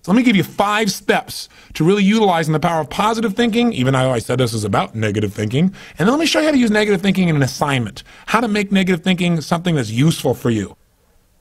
So let me give you 5 steps to really utilizing the power of positive thinking, even though I said this is about negative thinking. And then let me show you how to use negative thinking in an assignment, how to make negative thinking something that's useful for you.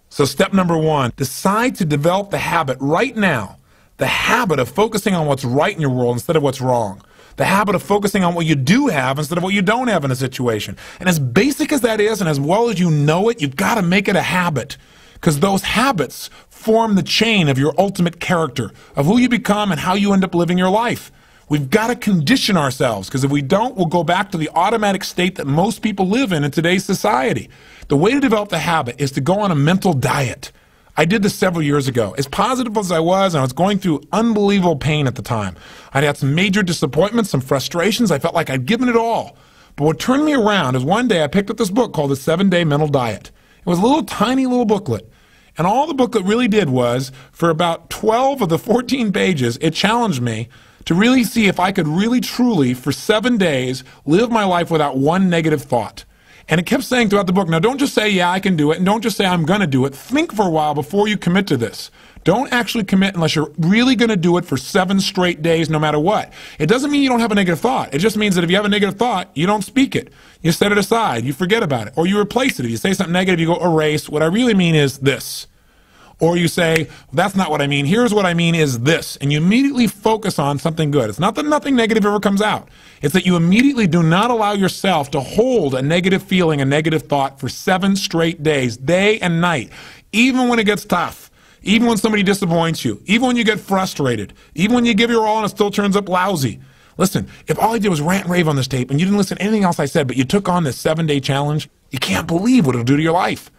So step number 1, decide to develop the habit right now, the habit of focusing on what's right in your world instead of what's wrong. The habit of focusing on what you do have instead of what you don't have in a situation. And as basic as that is, and as well as you know it, you've got to make it a habit. Because those habits form the chain of your ultimate character, of who you become and how you end up living your life. We've got to condition ourselves, because if we don't, we'll go back to the automatic state that most people live in today's society. The way to develop the habit is to go on a mental diet. I did this several years ago. As positive as I was, and I was going through unbelievable pain at the time. I'd had some major disappointments, some frustrations. I felt like I'd given it all. But what turned me around is one day I picked up this book called The 7-Day Mental Diet. It was a little tiny little booklet. And all the booklet really did was, for about 12 of the 14 pages, it challenged me to really see if I could really truly, for 7 days, live my life without one negative thought. And it kept saying throughout the book, now don't just say, yeah, I can do it, and don't just say, I'm going to do it. Think for a while before you commit to this. Don't actually commit unless you're really going to do it for 7 straight days, no matter what. It doesn't mean you don't have a negative thought. It just means that if you have a negative thought, you don't speak it. You set it aside. You forget about it. Or you replace it. If you say something negative, you go erase. What I really mean is this. Or you say, that's not what I mean. Here's what I mean is this. And you immediately focus on something good. It's not that nothing negative ever comes out. It's that you immediately do not allow yourself to hold a negative feeling, a negative thought for 7 straight days, day and night, even when it gets tough, even when somebody disappoints you, even when you get frustrated, even when you give your all and it still turns up lousy. Listen, if all I did was rant and rave on this tape and you didn't listen to anything else I said, but you took on this 7-day challenge, you can't believe what it'll do to your life.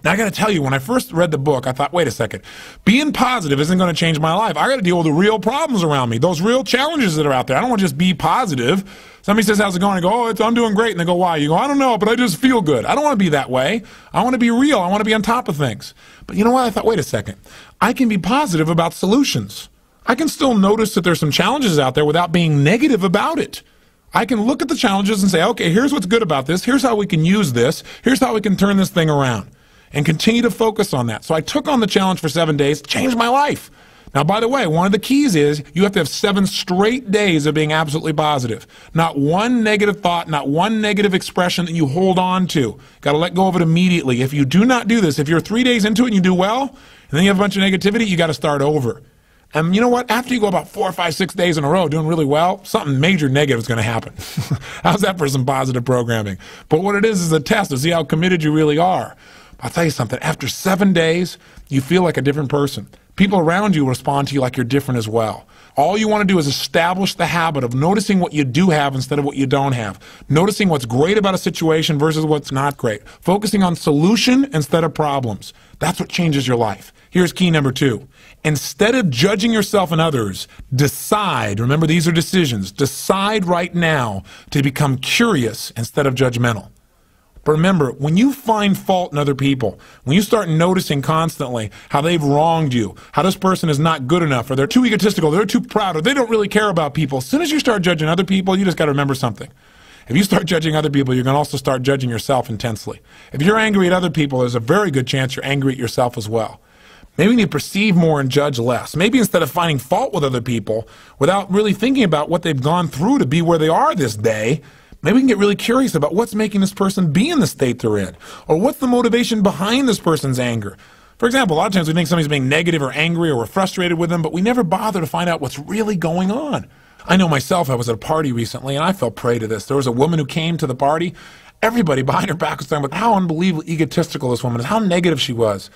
Now, I got to tell you, when I first read the book, I thought, wait a second, being positive isn't going to change my life. I got to deal with the real problems around me, those real challenges that are out there. I don't want to just be positive. Somebody says, how's it going? I go, I'm doing great. And they go, why? You go, I don't know, but I just feel good. I don't want to be that way. I want to be real. I want to be on top of things. But you know what? I thought, wait a second. I can be positive about solutions. I can still notice that there's some challenges out there without being negative about it. I can look at the challenges and say, okay, here's what's good about this. Here's how we can use this. Here's how we can turn this thing around. And continue to focus on that. So I took on the challenge for 7 days, changed my life. Now, by the way, one of the keys is you have to have 7 straight days of being absolutely positive. Not one negative thought, not one negative expression that you hold on to. Got to let go of it immediately. If you do not do this, if you're 3 days into it and you do well, and then you have a bunch of negativity, you got to start over. And you know what? After you go about 4 or 5, 6 days in a row doing really well, something major negative is going to happen. How's that for some positive programming? But what it is a test to see how committed you really are. I'll tell you something, after 7 days, you feel like a different person. People around you respond to you like you're different as well. All you want to do is establish the habit of noticing what you do have instead of what you don't have. Noticing what's great about a situation versus what's not great. Focusing on solution instead of problems. That's what changes your life. Here's key number 2. Instead of judging yourself and others, decide, remember these are decisions, decide right now to become curious instead of judgmental. But remember, when you find fault in other people, when you start noticing constantly how they've wronged you, how this person is not good enough, or they're too egotistical, they're too proud, or they don't really care about people, as soon as you start judging other people, you just got to remember something. If you start judging other people, you're going to also start judging yourself intensely. If you're angry at other people, there's a very good chance you're angry at yourself as well. Maybe you need to perceive more and judge less. Maybe instead of finding fault with other people, without really thinking about what they've gone through to be where they are this day, maybe we can get really curious about what's making this person be in the state they're in, or what's the motivation behind this person's anger. For example, a lot of times we think somebody's being negative or angry or we're frustrated with them, but we never bother to find out what's really going on. I know myself, I was at a party recently and I fell prey to this. There was a woman who came to the party. Everybody behind her back was talking about how unbelievably egotistical this woman is, how negative she was.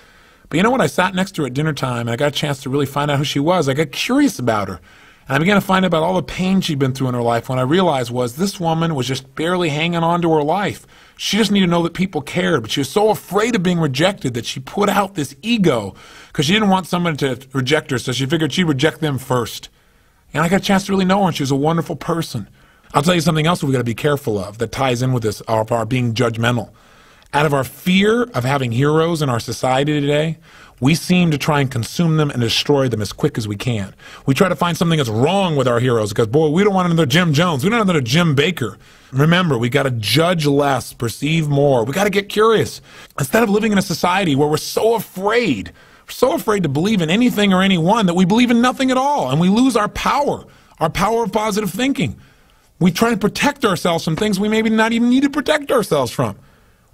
But you know what? I sat next to her at dinner time and I got a chance to really find out who she was. I got curious about her. And I began to find out about all the pain she'd been through in her life. When I realized was this woman was just barely hanging on to her life. She just needed to know that people cared, but she was so afraid of being rejected that she put out this ego because she didn't want someone to reject her, so she figured she'd reject them first. And I got a chance to really know her, and she was a wonderful person. I'll tell you something else we've got to be careful of that ties in with this, of our being judgmental. Out of our fear of having heroes in our society today, we seem to try and consume them and destroy them as quick as we can. We try to find something that's wrong with our heroes because, boy, we don't want another Jim Jones. We don't want another Jim Baker. Remember, we got to judge less, perceive more. We got to get curious. Instead of living in a society where we're so afraid We're so afraid to believe in anything or anyone that we believe in nothing at all, and we lose our power of positive thinking. We try to protect ourselves from things we maybe not even need to protect ourselves from.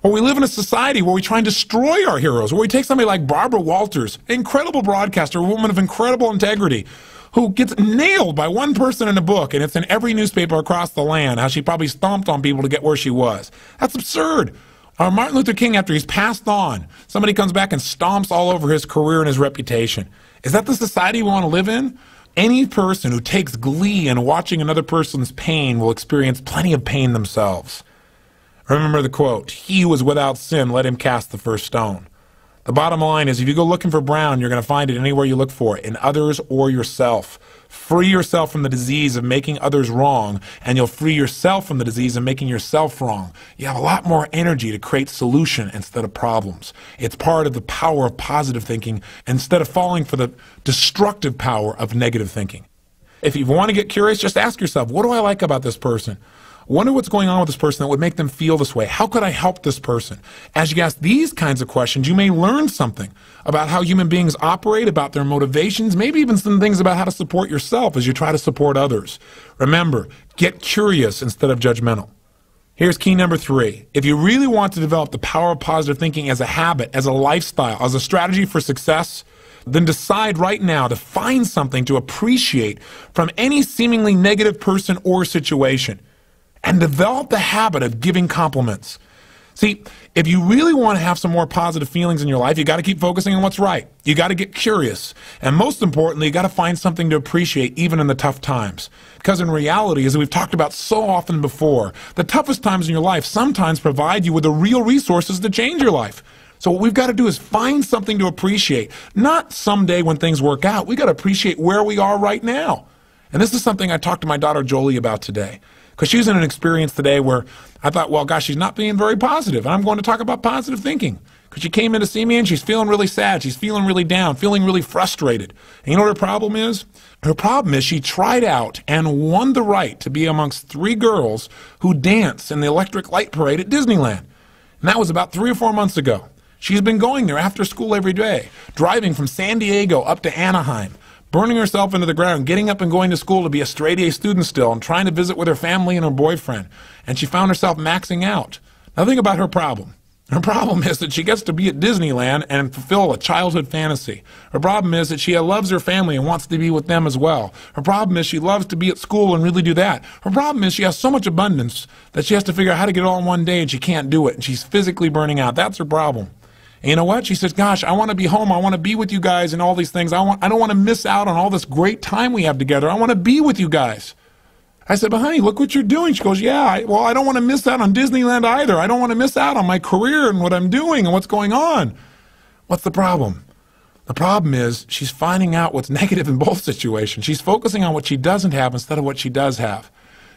Or we live in a society where we try and destroy our heroes, where we take somebody like Barbara Walters, an incredible broadcaster, a woman of incredible integrity, who gets nailed by one person in a book, and it's in every newspaper across the land, how she probably stomped on people to get where she was. That's absurd. Or Martin Luther King, after he's passed on, somebody comes back and stomps all over his career and his reputation. Is that the society we want to live in? Any person who takes glee in watching another person's pain will experience plenty of pain themselves. Remember the quote, "He who is without sin, let him cast the first stone." The bottom line is, if you go looking for brown, you're going to find it anywhere you look for it, in others or yourself. Free yourself from the disease of making others wrong, and you'll free yourself from the disease of making yourself wrong. You have a lot more energy to create solution instead of problems. It's part of the power of positive thinking instead of falling for the destructive power of negative thinking. If you want to get curious, just ask yourself, what do I like about this person? Wonder what's going on with this person that would make them feel this way. How could I help this person? As you ask these kinds of questions, you may learn something about how human beings operate, about their motivations, maybe even some things about how to support yourself as you try to support others. Remember, get curious instead of judgmental. Here's key number 3. If you really want to develop the power of positive thinking as a habit, as a lifestyle, as a strategy for success, then decide right now to find something to appreciate from any seemingly negative person or situation. And develop the habit of giving compliments. See, if you really want to have some more positive feelings in your life, you got to keep focusing on what's right. You got to get curious. And most importantly, you got to find something to appreciate even in the tough times. Because in reality, as we've talked about so often before, the toughest times in your life sometimes provide you with the real resources to change your life. So what we've got to do is find something to appreciate. Not someday when things work out. We got to appreciate where we are right now. And this is something I talked to my daughter Jolie about today. Because she's in an experience today where I thought, well, gosh, she's not being very positive. And I'm going to talk about positive thinking. Because she came in to see me and she's feeling really sad. She's feeling really down, feeling really frustrated. And you know what her problem is? Her problem is she tried out and won the right to be amongst 3 girls who dance in the electric light parade at Disneyland. And that was about 3 or 4 months ago. She's been going there after school every day, driving from San Diego up to Anaheim, burning herself into the ground, getting up and going to school to be a straight-A student still, and trying to visit with her family and her boyfriend. And she found herself maxing out. Now think about her problem. Her problem is that she gets to be at Disneyland and fulfill a childhood fantasy. Her problem is that she loves her family and wants to be with them as well. Her problem is she loves to be at school and really do that. Her problem is she has so much abundance that she has to figure out how to get it all in one day, and she can't do it, and she's physically burning out. That's her problem. And you know what? She says, gosh, I want to be home. I want to be with you guys and all these things. I don't want to miss out on all this great time we have together. I want to be with you guys. I said, but honey, look what you're doing. She goes, yeah, I don't want to miss out on Disneyland either. I don't want to miss out on my career and what I'm doing and what's going on. What's the problem? The problem is she's finding out what's negative in both situations. She's focusing on what she doesn't have instead of what she does have.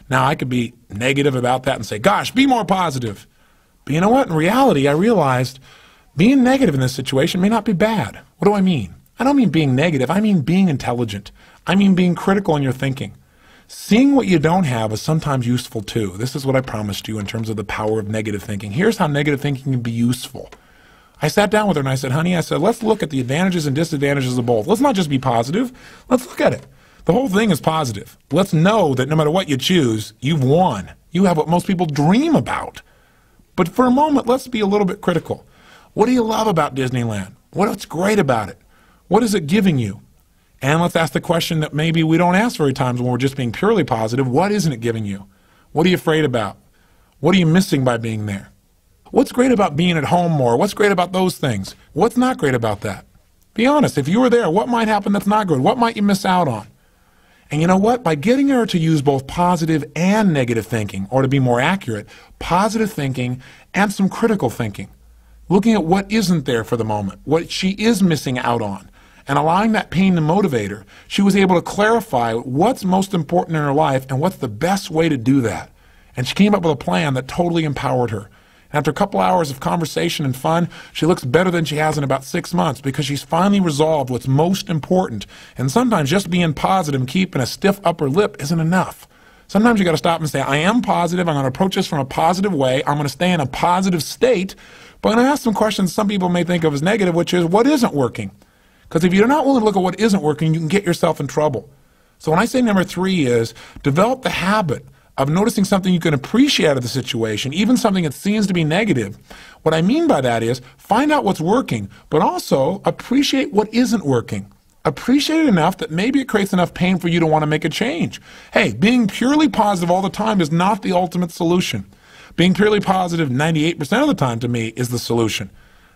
Now, I could be negative about that and say, gosh, be more positive. But you know what? In reality, I realized being negative in this situation may not be bad. What do I mean? I don't mean being negative. I mean being intelligent. I mean being critical in your thinking. Seeing what you don't have is sometimes useful too. This is what I promised you in terms of the power of negative thinking. Here's how negative thinking can be useful. I sat down with her and I said, honey, let's look at the advantages and disadvantages of both. Let's not just be positive. Let's look at it. The whole thing is positive. Let's know that no matter what you choose, you've won. You have what most people dream about. But for a moment, let's be a little bit critical. What do you love about Disneyland? What's great about it? What is it giving you? And let's ask the question that maybe we don't ask very times when we're just being purely positive. What isn't it giving you? What are you afraid about? What are you missing by being there? What's great about being at home more? What's great about those things? What's not great about that? Be honest. If you were there, what might happen that's not good? What might you miss out on? And you know what? By getting her to use both positive and negative thinking, or to be more accurate, positive thinking and some critical thinking, looking at what isn't there for the moment, what she is missing out on, and allowing that pain to motivate her, she was able to clarify what's most important in her life and what's the best way to do that. And she came up with a plan that totally empowered her. After a couple hours of conversation and fun, she looks better than she has in about 6 months because she's finally resolved what's most important. And sometimes just being positive and keeping a stiff upper lip isn't enough. Sometimes you got to stop and say, I am positive. I'm going to approach this from a positive way. I'm going to stay in a positive state. But I'm going to ask some questions some people may think of as negative, which is, what isn't working? Because if you're not willing to look at what isn't working, you can get yourself in trouble. So when I say number 3 is develop the habit of noticing something you can appreciate out of the situation, even something that seems to be negative. What I mean by that is find out what's working, but also appreciate what isn't working. Appreciate it enough that maybe it creates enough pain for you to want to make a change. Hey, being purely positive all the time is not the ultimate solution. Being purely positive 98% of the time to me is the solution.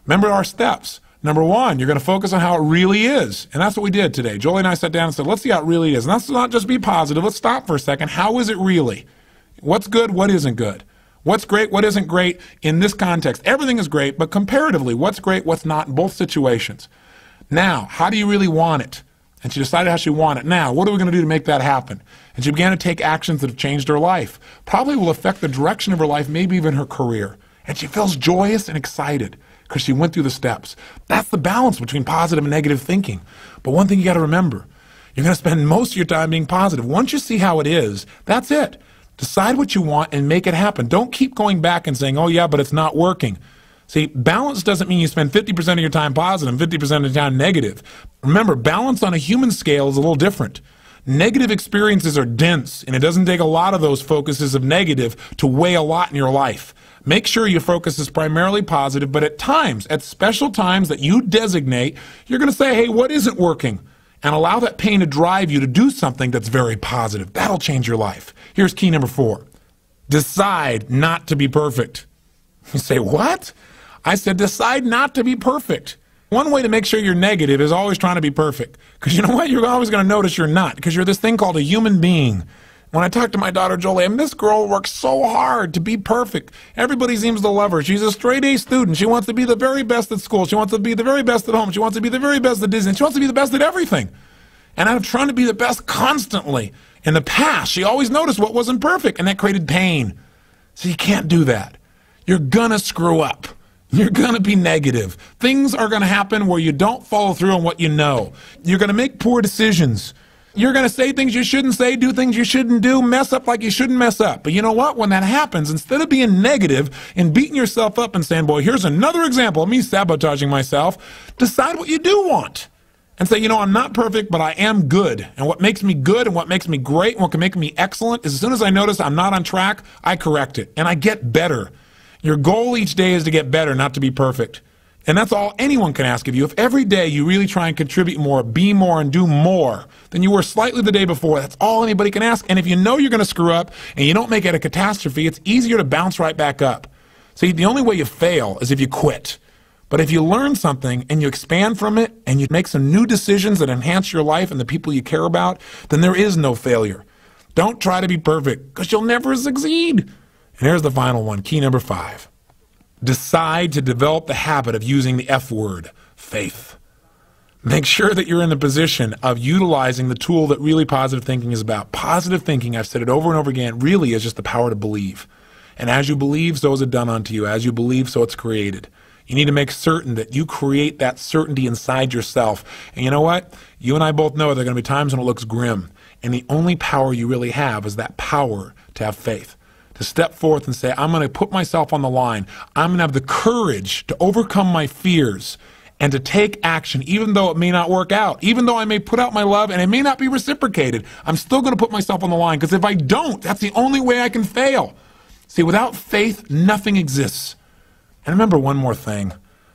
Remember our steps. Number 1, you're going to focus on how it really is. And that's what we did today. Jolie and I sat down and said, let's see how it really is. And let's not just be positive. Let's stop for a second. How is it really? What's good? What isn't good? What's great? What isn't great in this context? Everything is great, but comparatively, what's great? What's not in both situations? Now, how do you really want it? And she decided how she wanted it. Now, what are we going to do to make that happen? And she began to take actions that have changed her life. Probably will affect the direction of her life, maybe even her career. And she feels joyous and excited because she went through the steps. That's the balance between positive and negative thinking. But one thing you got to remember, you're going to spend most of your time being positive. Once you see how it is, that's it. Decide what you want and make it happen. Don't keep going back and saying, oh yeah, but it's not working. See, balance doesn't mean you spend 50% of your time positive and 50% of your time negative. Remember, balance on a human scale is a little different. Negative experiences are dense, and it doesn't take a lot of those focuses of negative to weigh a lot in your life. Make sure your focus is primarily positive, but at times, at special times that you designate, you're going to say, hey, what isn't working? And allow that pain to drive you to do something that's very positive. That'll change your life. Here's key number 4. Decide not to be perfect. You say, what? I said, decide not to be perfect. One way to make sure you're negative is always trying to be perfect. Because you know what? You're always going to notice you're not. Because you're this thing called a human being. When I talk to my daughter Jolie, and this girl works so hard to be perfect. Everybody seems to love her. She's a straight A student. She wants to be the very best at school. She wants to be the very best at home. She wants to be the very best at Disney. She wants to be the best at everything. And I'm trying to be the best constantly. In the past, she always noticed what wasn't perfect, and that created pain. So you can't do that. You're gonna screw up. You're gonna be negative. Things are gonna happen where you don't follow through on what you know. You're gonna make poor decisions. You're going to say things you shouldn't say, do things you shouldn't do, mess up like you shouldn't mess up. But you know what? When that happens, instead of being negative and beating yourself up and saying, boy, here's another example of me sabotaging myself, decide what you do want. And say, you know, I'm not perfect, but I am good. And what makes me good and what makes me great and what can make me excellent is as soon as I notice I'm not on track, I correct it. And I get better. Your goal each day is to get better, not to be perfect. And that's all anyone can ask of you. If every day you really try and contribute more, be more, and do more than you were slightly the day before, that's all anybody can ask. And if you know you're going to screw up and you don't make it a catastrophe, it's easier to bounce right back up. See, the only way you fail is if you quit. But if you learn something and you expand from it and you make some new decisions that enhance your life and the people you care about, then there is no failure. Don't try to be perfect because you'll never succeed. And here's the final one, key number 5. Decide to develop the habit of using the F word, faith. Make sure that you're in the position of utilizing the tool that really positive thinking is about. Positive thinking, I've said it over and over again, really is just the power to believe. And as you believe, so is it done unto you. As you believe, so it's created. You need to make certain that you create that certainty inside yourself. And you know what? You and I both know there are going to be times when it looks grim. And the only power you really have is that power to have faith. To step forth and say, I'm going to put myself on the line. I'm going to have the courage to overcome my fears and to take action, even though it may not work out, even though I may put out my love and it may not be reciprocated. I'm still going to put myself on the line because if I don't, that's the only way I can fail. See, without faith, nothing exists. And remember one more thing.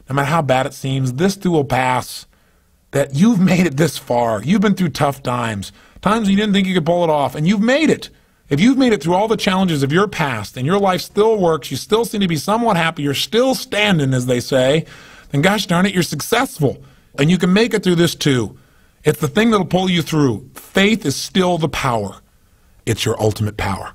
No matter how bad it seems, this too will pass. That you've made it this far. You've been through tough times, times when you didn't think you could pull it off, and you've made it. If you've made it through all the challenges of your past and your life still works, you still seem to be somewhat happy, you're still standing, as they say, then gosh darn it, you're successful. And you can make it through this too. It's the thing that'll pull you through. Faith is still the power. It's your ultimate power.